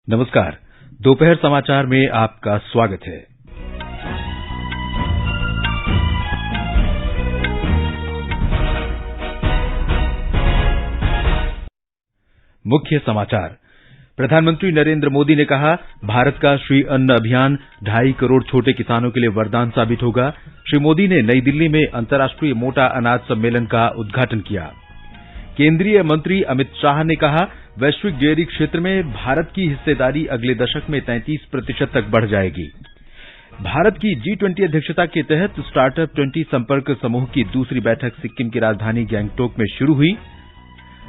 नमस्कार। दोपहर समाचार में आपका स्वागत है। मुख्य समाचार। प्रधानमंत्री नरेंद्र मोदी ने कहा, भारत का श्री अन्न अभियान 2.5 करोड़ छोटे किसानों के लिए वरदान साबित होगा। श्री मोदी ने नई दिल्ली में अंतर्राष्ट्रीय मोटा अनाज सम्मेलन का उद्घाटन किया। केंद्रीय मंत्री अमित शाह ने कहा, वैश्विक डेयरी क्षेत्र में भारत की हिस्सेदारी अगले दशक में 33% तक बढ़ जाएगी। भारत की G20 अध्यक्षता के तहत स्टार्टअप 20 संपर्क समूह की दूसरी बैठक सिक्किम की राजधानी गैंगटोक में शुरू हुई।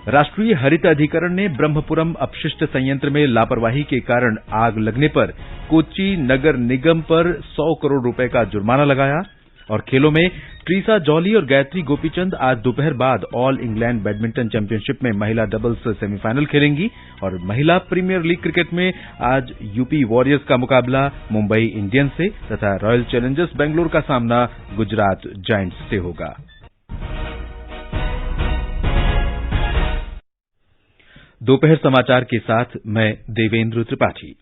राष्ट्रीय हरित अधिकरण ने ब्रह्मपुरम अपशिष्ट संयंत्र में लापरवाही के कारण आग लगने पर कोच्चि नगर निगम पर 100 करोड़ रुपए का जुर्माना लगाया। और खेलों में ट्रीसा जॉली और गायत्री गोपीचंद आज दोपहर बाद ऑल इंग्लैंड बैडमिंटन चैंपियनशिप में महिला डबल्स सेमीफाइनल खेलेंगी। और महिला प्रीमियर लीग क्रिकेट में आज यूपी वॉरियर्स का मुकाबला मुंबई इंडियंस से तथा रॉयल चैलेंजर्स बेंगलोर का सामना गुजरात जायंट्स से होगा। दोपहर समाचार के साथ मैं देवेंद्र त्रिपाठी।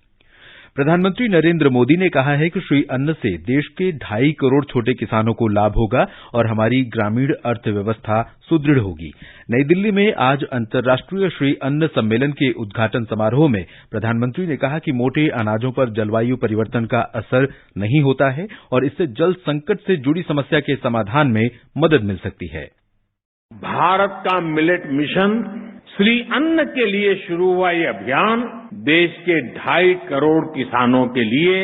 प्रधानमंत्री नरेंद्र मोदी ने कहा है कि श्री अन्न से देश के 2.5 करोड़ छोटे किसानों को लाभ होगा और हमारी ग्रामीण अर्थव्यवस्था सुदृढ़ होगी। नई दिल्ली में आज अंतर्राष्ट्रीय श्री अन्न सम्मेलन के उद्घाटन समारोह में प्रधानमंत्री ने कहा कि मोटे अनाजों पर जलवायु परिवर्तन का असर नहीं होता है और इससे जल संकट से जुड़ी समस्या के समाधान में मदद मिल सकती है। भारत का मिलेट मिशन श्री अन्न के लिए शुरू हुआ ये अभियान देश के 2.5 करोड़ किसानों के लिए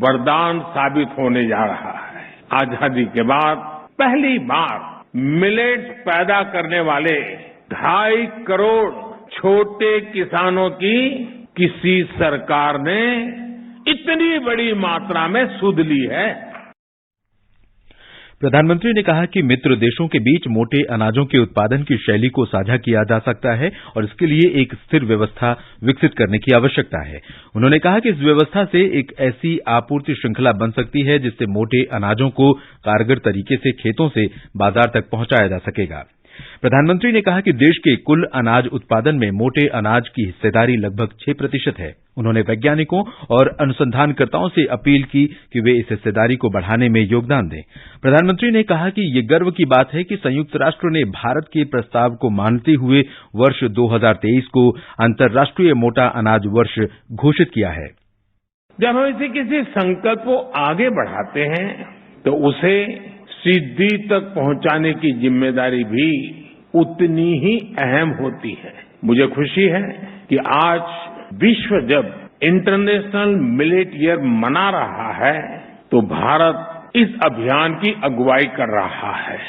वरदान साबित होने जा रहा है। आजादी के बाद पहली बार मिलेट पैदा करने वाले 2.5 करोड़ छोटे किसानों की किसी सरकार ने इतनी बड़ी मात्रा में सुध ली है। प्रधानमंत्री ने कहा कि मित्र देशों के बीच मोटे अनाजों के उत्पादन की शैली को साझा किया जा सकता है और इसके लिए एक स्थिर व्यवस्था विकसित करने की आवश्यकता है। उन्होंने कहा कि इस व्यवस्था से एक ऐसी आपूर्ति श्रृंखला बन सकती है जिससे मोटे अनाजों को कारगर तरीके से खेतों से बाजार तक पहुंचाया जा सकेगा। प्रधानमंत्री ने कहा कि देश के कुल अनाज उत्पादन में मोटे अनाज की हिस्सेदारी लगभग 6% है। उन्होंने वैज्ञानिकों और अनुसंधानकर्ताओं से अपील की कि वे इस हिस्सेदारी को बढ़ाने में योगदान दें। प्रधानमंत्री ने कहा कि ये गर्व की बात है कि संयुक्त राष्ट्र ने भारत के प्रस्ताव को मानते हुए वर्ष 2023 को अंतर्राष्ट्रीय मोटा अनाज वर्ष घोषित किया है। जब हम किसी संकल्प को आगे बढ़ाते हैं तो उसे सिद्धि तक पहुंचाने की जिम्मेदारी भी उतनी ही अहम होती है। मुझे खुशी है कि आज विश्व जब इंटरनेशनल मिलेट ईयर मना रहा है तो भारत इस अभियान की अगुवाई कर रहा है।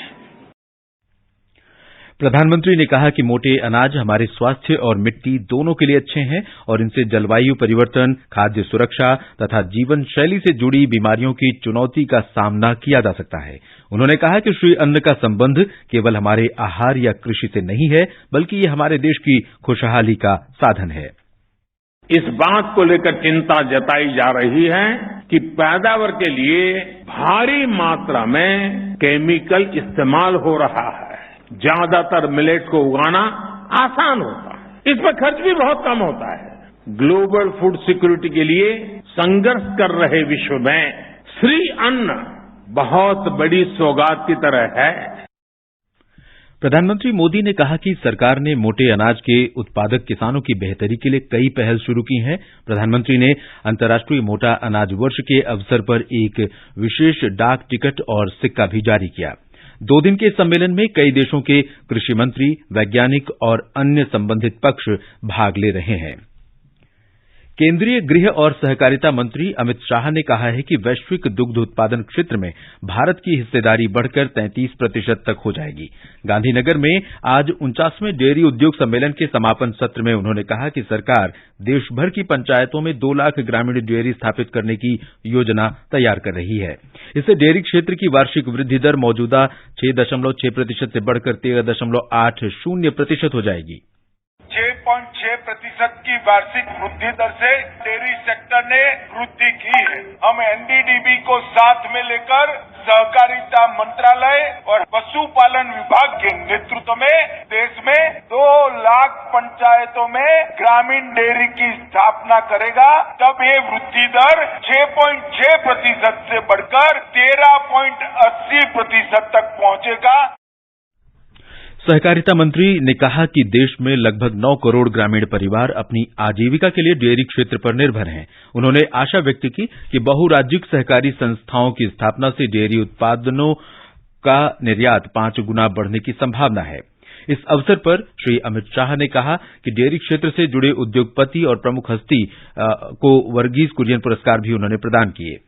प्रधानमंत्री ने कहा कि मोटे अनाज हमारे स्वास्थ्य और मिट्टी दोनों के लिए अच्छे हैं और इनसे जलवायु परिवर्तन, खाद्य सुरक्षा तथा जीवन शैली से जुड़ी बीमारियों की चुनौती का सामना किया जा सकता है। उन्होंने कहा कि श्री अन्न का संबंध केवल हमारे आहार या कृषि से नहीं है, बल्कि ये हमारे देश की खुशहाली का साधन है। इस बात को लेकर चिंता जताई जा रही है कि पैदावार के लिए भारी मात्रा में केमिकल इस्तेमाल हो रहा है। ज्यादातर मिलेट को उगाना आसान होता है, इसमें खर्च भी बहुत कम होता है। ग्लोबल फूड सिक्योरिटी के लिए संघर्ष कर रहे विश्व में श्री अन्न बहुत बड़ी सौगात की तरह है। प्रधानमंत्री मोदी ने कहा कि सरकार ने मोटे अनाज के उत्पादक किसानों की बेहतरी के लिए कई पहल शुरू की हैं। प्रधानमंत्री ने अंतर्राष्ट्रीय मोटा अनाज वर्ष के अवसर पर एक विशेष डाक टिकट और सिक्का भी जारी किया। 2 दिन के सम्मेलन में कई देशों के कृषि मंत्री, वैज्ञानिक और अन्य संबंधित पक्ष भाग ले रहे हैं। केंद्रीय गृह और सहकारिता मंत्री अमित शाह ने कहा है कि वैश्विक दुग्ध उत्पादन क्षेत्र में भारत की हिस्सेदारी बढ़कर 33% तक हो जाएगी। गांधीनगर में आज 49वें डेयरी उद्योग सम्मेलन के समापन सत्र में उन्होंने कहा कि सरकार देश भर की पंचायतों में 2 लाख ग्रामीण डेयरी स्थापित करने की योजना तैयार कर रही है। इससे डेयरी क्षेत्र की वार्षिक वृद्धि दर मौजूदा 6.6% से बढ़कर 13.80% हो जाएगी। 6.6% की वार्षिक वृद्धि दर से डेयरी सेक्टर ने वृद्धि की है। हम एनडीडीबी को साथ में लेकर सहकारिता मंत्रालय और पशुपालन विभाग के नेतृत्व में देश में 2 लाख पंचायतों में ग्रामीण डेयरी की स्थापना करेगा। तब ये वृद्धि दर 6.6% से बढ़कर 13.80% तक पहुंचेगा। सहकारिता मंत्री ने कहा कि देश में लगभग 9 करोड़ ग्रामीण परिवार अपनी आजीविका के लिए डेयरी क्षेत्र पर निर्भर हैं। उन्होंने आशा व्यक्त की कि बहुराज्यिक सहकारी संस्थाओं की स्थापना से डेयरी उत्पादों का निर्यात 5 गुना बढ़ने की संभावना है। इस अवसर पर श्री अमित शाह ने कहा कि डेयरी क्षेत्र से जुड़े उद्योगपति और प्रमुख हस्ती को वर्गीज कुरियन पुरस्कार भी उन्होंने प्रदान किए।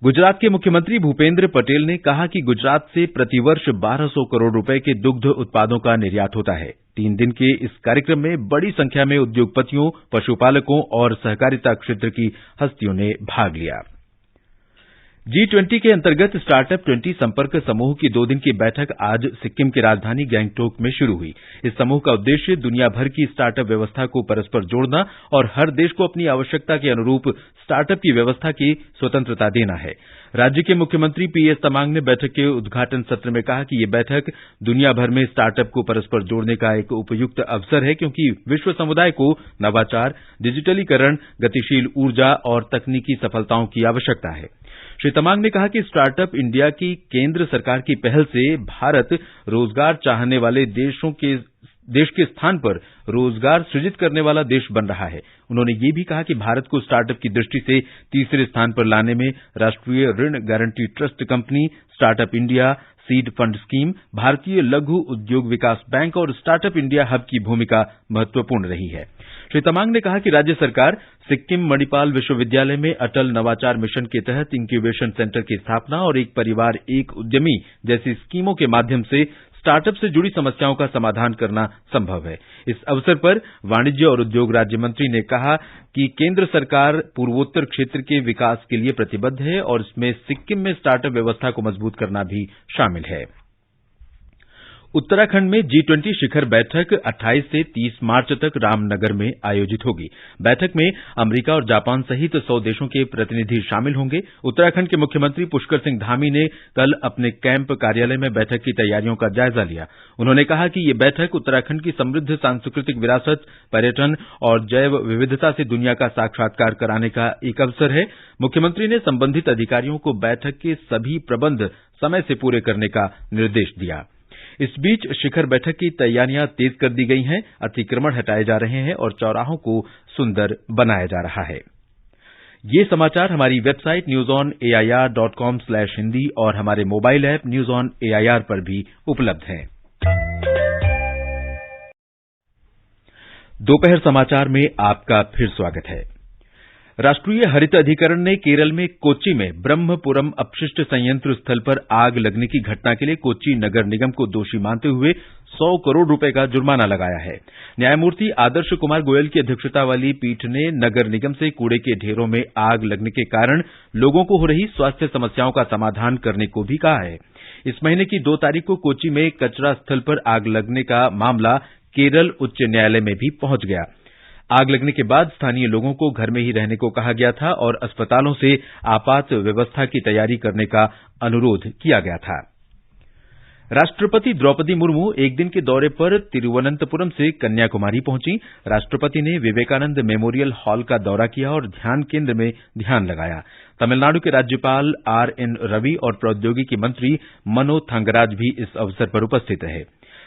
गुजरात के मुख्यमंत्री भूपेन्द्र पटेल ने कहा कि गुजरात से प्रतिवर्ष 1200 करोड़ रुपए के दुग्ध उत्पादों का निर्यात होता है। 3 दिन के इस कार्यक्रम में बड़ी संख्या में उद्योगपतियों, पशुपालकों और सहकारिता क्षेत्र की हस्तियों ने भाग लिया। G20 के अंतर्गत स्टार्टअप 20 संपर्क समूह की 2 दिन की बैठक आज सिक्किम की राजधानी गैंगटोक में शुरू हुई। इस समूह का उद्देश्य दुनिया भर की स्टार्टअप व्यवस्था को परस्पर जोड़ना और हर देश को अपनी आवश्यकता के अनुरूप स्टार्टअप की व्यवस्था की स्वतंत्रता देना है। राज्य के मुख्यमंत्री पीएस तमांग ने बैठक के उद्घाटन सत्र में कहा कि ये बैठक दुनिया भर में स्टार्टअप को परस्पर जोड़ने का एक उपयुक्त अवसर है, क्योंकि विश्व समुदाय को नवाचार, डिजिटलीकरण, गतिशील ऊर्जा और तकनीकी सफलताओं की आवश्यकता है। श्री तमांग ने कहा कि स्टार्टअप इंडिया की केंद्र सरकार की पहल से भारत रोजगार चाहने वाले देश के स्थान पर रोजगार सृजित करने वाला देश बन रहा है। उन्होंने ये भी कहा कि भारत को स्टार्टअप की दृष्टि से तीसरे स्थान पर लाने में राष्ट्रीय ऋण guarantee trust company, startup India, seed fund scheme, भारतीय लघु उद्योग विकास बैंक और स्टार्टअप इंडिया हब की भूमिका महत्वपूर्ण रही है। श्री तमांग ने कहा कि राज्य सरकार सिक्किम मणिपाल विश्वविद्यालय में अटल नवाचार मिशन के तहत इंक्यूबेशन सेंटर की स्थापना और एक परिवार एक उद्यमी जैसी स्कीमों के माध्यम से स्टार्टअप से जुड़ी समस्याओं का समाधान करना संभव है। इस अवसर पर वाणिज्य और उद्योग राज्य मंत्री ने कहा कि केंद्र सरकार पूर्वोत्तर क्षेत्र के विकास के लिए प्रतिबद्ध है और इसमें सिक्किम में स्टार्टअप व्यवस्था को मजबूत करना भी शामिल है। उत्तराखंड में G20 शिखर बैठक 28 से 30 मार्च तक रामनगर में आयोजित होगी। बैठक में अमेरिका और जापान सहित 100 देशों के प्रतिनिधि शामिल होंगे। उत्तराखंड के मुख्यमंत्री पुष्कर सिंह धामी ने कल अपने कैंप कार्यालय में बैठक की तैयारियों का जायजा लिया। उन्होंने कहा कि ये बैठक उत्तराखंड की समृद्ध सांस्कृतिक विरासत, पर्यटन और जैव विविधता से दुनिया का साक्षात्कार कराने का एक अवसर है। मुख्यमंत्री ने संबंधित अधिकारियों को बैठक के सभी प्रबंध समय से पूरे करने का निर्देश दिया। इस बीच शिखर बैठक की तैयारियां तेज कर दी गई हैं, अतिक्रमण हटाए जा रहे हैं और चौराहों को सुंदर बनाया जा रहा है। ये समाचार हमारी वेबसाइट newsonair.com/hindi और हमारे mobile app news on AIR पर भी उपलब्ध हैं। दोपहर समाचार में आपका फिर स्वागत है। राष्ट्रीय हरित अधिकरण ने केरल में कोच्चि में ब्रह्मपुरम अपशिष्ट संयंत्र स्थल पर आग लगने की घटना के लिए कोच्चि नगर निगम को दोषी मानते हुए 100 करोड़ रुपए का जुर्माना लगाया है। न्यायमूर्ति आदर्श कुमार गोयल की अध्यक्षता वाली पीठ ने नगर निगम से कूड़े के ढेरों में आग लगने के कारण लोगों को हो रही स्वास्थ्य समस्याओं का समाधान करने को भी कहा है। इस महीने की 2 तारीख को कोच्चि में कचरा स्थल पर आग लगने का मामला केरल उच्च न्यायालय में भी पहुंच गया। आग लगने के बाद स्थानीय लोगों को घर में ही रहने को कहा गया था और अस्पतालों से आपात व्यवस्था की तैयारी करने का अनुरोध किया गया था। राष्ट्रपति द्रौपदी मुर्मू एक दिन के दौरे पर तिरुवनंतपुरम से कन्याकुमारी पहुंची। राष्ट्रपति ने विवेकानंद मेमोरियल हॉल का दौरा किया और ध्यान केंद्र में ध्यान लगाया। तमिलनाडु के राज्यपाल आरएन रवि और प्रौद्योगिकी मंत्री मनो थंगराज भी इस अवसर पर उपस्थित रहे।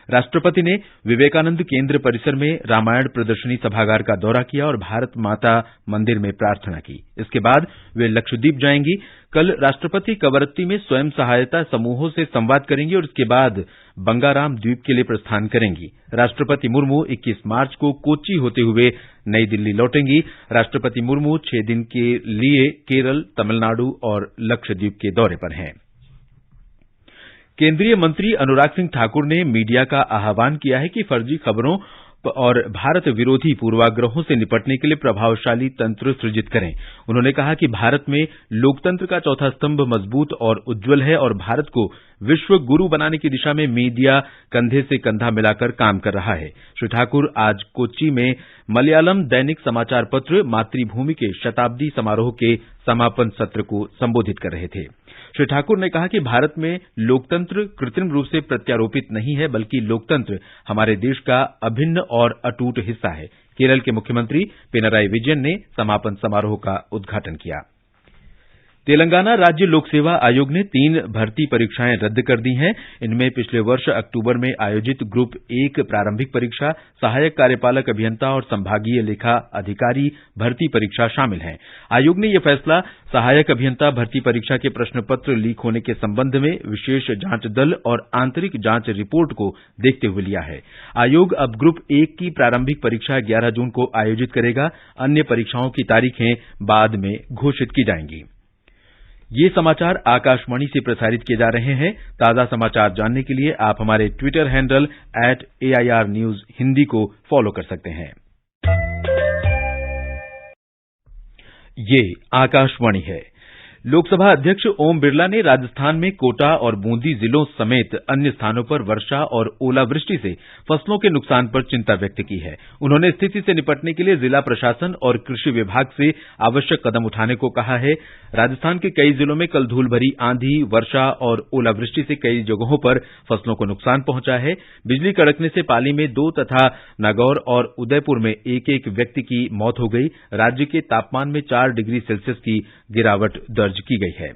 राष्ट्रपति ने विवेकानंद केंद्र परिसर में रामायण प्रदर्शनी सभागार का दौरा किया और भारत माता मंदिर में प्रार्थना की। इसके बाद वे लक्षद्वीप जाएंगी। कल राष्ट्रपति कवरत्ती में स्वयं सहायता समूहों से संवाद करेंगी और इसके बाद बंगाराम द्वीप के लिए प्रस्थान करेंगी। राष्ट्रपति मुर्मू 21 मार्च को कोच्चि होते हुए नई दिल्ली लौटेंगी। राष्ट्रपति मुर्मू 6 दिन के लिए केरल, तमिलनाडु और लक्षद्वीप के दौरे पर हैं। केंद्रीय मंत्री अनुराग सिंह ठाकुर ने मीडिया का आह्वान किया है कि फर्जी खबरों और भारत विरोधी पूर्वाग्रहों से निपटने के लिए प्रभावशाली तंत्र सृजित करें। उन्होंने कहा कि भारत में लोकतंत्र का चौथा स्तंभ मजबूत और उज्जवल है और भारत को विश्व गुरु बनाने की दिशा में मीडिया कंधे से कंधा मिलाकर काम कर रहा है। श्री ठाकुर आज कोच्चि में मलयालम दैनिक समाचार पत्र मातृभूमि के शताब्दी समारोह के समापन सत्र को संबोधित कर रहे थे। श्री ठाकुर ने कहा कि भारत में लोकतंत्र कृत्रिम रूप से प्रत्यारोपित नहीं है, बल्कि लोकतंत्र हमारे देश का अभिन्न और अटूट हिस्सा है। केरल के मुख्यमंत्री पिनराई विजयन ने समापन समारोह का उद्घाटन किया। तेलंगाना राज्य लोक सेवा आयोग ने 3 भर्ती परीक्षाएं रद्द कर दी हैं। इनमें पिछले वर्ष अक्टूबर में आयोजित ग्रुप 1 प्रारंभिक परीक्षा, सहायक कार्यपालक अभियंता और संभागीय लेखा अधिकारी भर्ती परीक्षा शामिल हैं। आयोग ने यह फैसला सहायक अभियंता भर्ती परीक्षा के प्रश्न पत्र लीक होने के संबंध में विशेष जांच दल और आंतरिक जांच रिपोर्ट को देखते हुए लिया है। आयोग अब ग्रुप 1 की प्रारंभिक परीक्षा 11 जून को आयोजित करेगा। अन्य परीक्षाओं की तारीखें बाद में घोषित की जाएंगी। ये समाचार आकाशवाणी से प्रसारित किए जा रहे हैं। ताजा समाचार जानने के लिए आप हमारे Twitter handle @AIR News Hindi को फॉलो कर सकते हैं। ये आकाशवाणी है। लोकसभा अध्यक्ष ओम बिरला ने राजस्थान में कोटा और बूंदी जिलों समेत अन्य स्थानों पर वर्षा और ओलावृष्टि से फसलों के नुकसान पर चिंता व्यक्त की है। उन्होंने स्थिति से निपटने के लिए जिला प्रशासन और कृषि विभाग से आवश्यक कदम उठाने को कहा है। राजस्थान के कई जिलों में कल धूल भरी आंधी, वर्षा और ओलावृष्टि से कई जगहों पर फसलों को नुकसान पहुंचा है। बिजली कड़कने से पाली में 2 तथा नागौर और उदयपुर में 1-1 व्यक्ति की मौत हो गई। राज्य के तापमान में 4 डिग्री सेल्सियस की गिरावट दर्ज की गई है।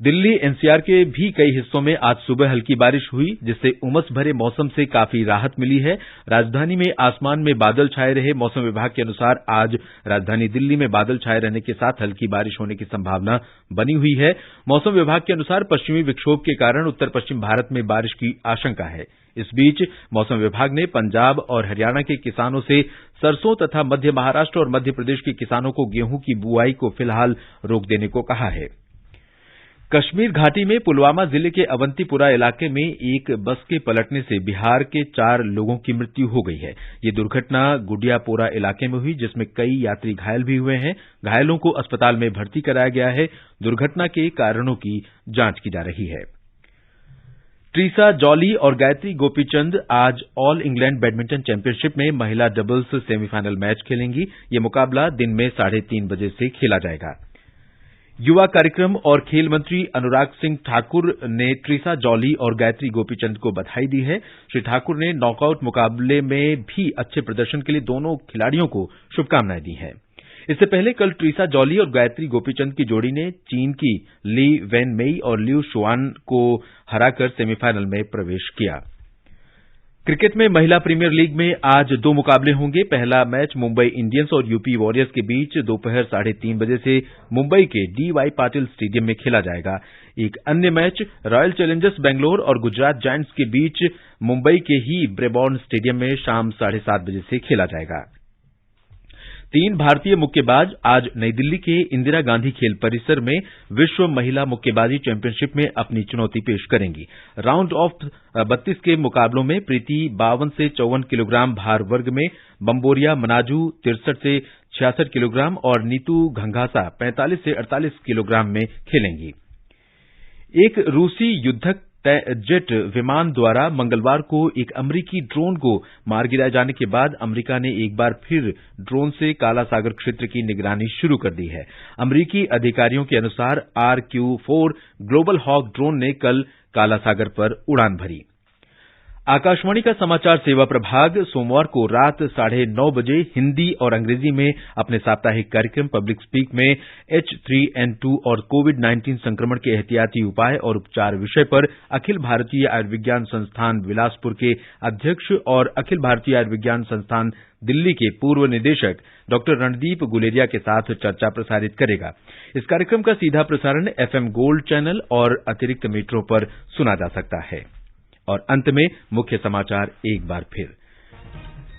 दिल्ली एनसीआर के भी कई हिस्सों में आज सुबह हल्की बारिश हुई, जिससे उमस भरे मौसम से काफी राहत मिली है। राजधानी में आसमान में बादल छाए रहे। मौसम विभाग के अनुसार आज राजधानी दिल्ली में बादल छाए रहने के साथ हल्की बारिश होने की संभावना बनी हुई है। मौसम विभाग के अनुसार पश्चिमी विक्षोभ के कारण उत्तर पश्चिम भारत में बारिश की आशंका है। इस बीच मौसम विभाग ने पंजाब और हरियाणा के किसानों से सरसों तथा मध्य महाराष्ट्र और मध्य प्रदेश के किसानों को गेहूं की बुआई को फिलहाल रोक देने को कहा है। कश्मीर घाटी में पुलवामा जिले के अवंतीपुरा इलाके में एक बस के पलटने से बिहार के 4 लोगों की मृत्यु हो गई है। ये दुर्घटना गुडियापोरा इलाके में हुई, जिसमें कई यात्री घायल भी हुए हैं। घायलों को अस्पताल में भर्ती कराया गया है। दुर्घटना के कारणों की जांच की जा रही है। ट्रीसा जॉली और गायत्री गोपीचंद आज ऑल इंग्लैंड बैडमिंटन चैंपियनशिप में महिला डबल्स सेमीफाइनल मैच खेलेंगी। ये मुकाबला दिन में 3:30 बजे से खेला जाएगा। युवा कार्यक्रम और खेल मंत्री अनुराग सिंह ठाकुर ने ट्रीसा जॉली और गायत्री गोपीचंद को बधाई दी है। श्री ठाकुर ने नॉकआउट मुकाबले में भी अच्छे प्रदर्शन के लिए दोनों खिलाड़ियों को शुभकामनाएं दी हैं। इससे पहले कल ट्रीसा जॉली और गायत्री गोपीचंद की जोड़ी ने चीन की ली वेन मेई और लिu शुआन को हराकर सेमीफाइनल में प्रवेश किया। क्रिकेट में महिला प्रीमियर लीग में आज 2 मुकाबले होंगे। पहला मैच मुंबई इंडियंस और यूपी वॉरियर्स के बीच दोपहर 3:30 बजे से मुंबई के DY पाटिल स्टेडियम में खेला जाएगा। एक अन्य मैच रॉयल चैलेंजर्स बेंगलोर और गुजरात जायंट्स के बीच मुंबई के ही ब्रेबॉर्न स्टेडियम में शाम 7:30 बजे से खेला जाएगा। 3 भारतीय मुक्केबाज आज नई दिल्ली के इंदिरा गांधी खेल परिसर में विश्व महिला मुक्केबाजी चैंपियनशिप में अपनी चुनौती पेश करेंगी। राउंड ऑफ 32 के मुकाबलों में प्रीति 52 से 54 किलोग्राम भार वर्ग में, बम्बोरिया मनाजू 63 से 66 किलोग्राम और नीतू घंघासा 45 से 48 किलोग्राम में खेलेंगी। एक रूसी युद्धक जेट विमान द्वारा मंगलवार को एक अमरीकी ड्रोन को मार गिराए जाने के बाद अमरीका ने एक बार फिर ड्रोन से काला सागर क्षेत्र की निगरानी शुरू कर दी है। अमरीकी अधिकारियों के अनुसार RQ-4 ग्लोबल हॉक ड्रोन ने कल काला सागर पर उड़ान भरी। आकाशवाणी का समाचार सेवा प्रभाग सोमवार को रात 9:30 बजे हिंदी और अंग्रेजी में अपने साप्ताहिक कार्यक्रम पब्लिक स्पीक में H3N2 और कोविड-19 संक्रमण के एहतियाती उपाय और उपचार विषय पर अखिल भारतीय आयुर्विज्ञान संस्थान बिलासपुर के अध्यक्ष और अखिल भारतीय आयुर्विज्ञान संस्थान दिल्ली के पूर्व निदेशक डॉ रणदीप गुलेरिया के साथ चर्चा प्रसारित करेगा। इस कार्यक्रम का सीधा प्रसारण FM गोल्ड चैनल और अतिरिक्त मीटरों पर सुना जा सकता है। और अंत में मुख्य समाचार एक बार फिर।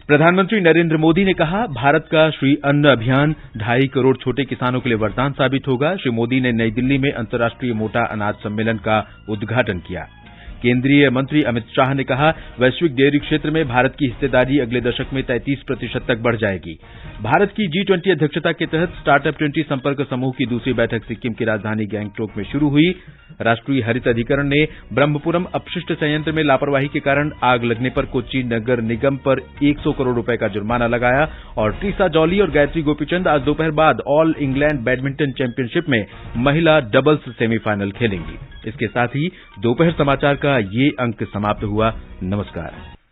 प्रधानमंत्री नरेंद्र मोदी ने कहा, भारत का श्री अन्न अभियान 2.5 करोड़ छोटे किसानों के लिए वरदान साबित होगा। श्री मोदी ने नई दिल्ली में अंतर्राष्ट्रीय मोटा अनाज सम्मेलन का उद्घाटन किया। केंद्रीय मंत्री अमित शाह ने कहा, वैश्विक डेयरी क्षेत्र में भारत की हिस्सेदारी अगले दशक में 33% तक बढ़ जाएगी। भारत की G20 अध्यक्षता के तहत स्टार्टअप 20 संपर्क समूह की दूसरी बैठक सिक्किम की राजधानी गैंगटोक में शुरू हुई। राष्ट्रीय हरित अधिकरण ने ब्रह्मपुरम अपशिष्ट संयंत्र में लापरवाही के कारण आग लगने पर कोच्चि नगर निगम पर 100 करोड़ रुपए का जुर्माना लगाया। और ट्रीसा जॉली और गायत्री गोपीचंद आज दोपहर बाद ऑल इंग्लैंड बैडमिंटन चैंपियनशिप में महिला डबल्स सेमीफाइनल खेलेंगी। इसके साथ ही दोपहर समाचार का ये अंक समाप्त हुआ। नमस्कार।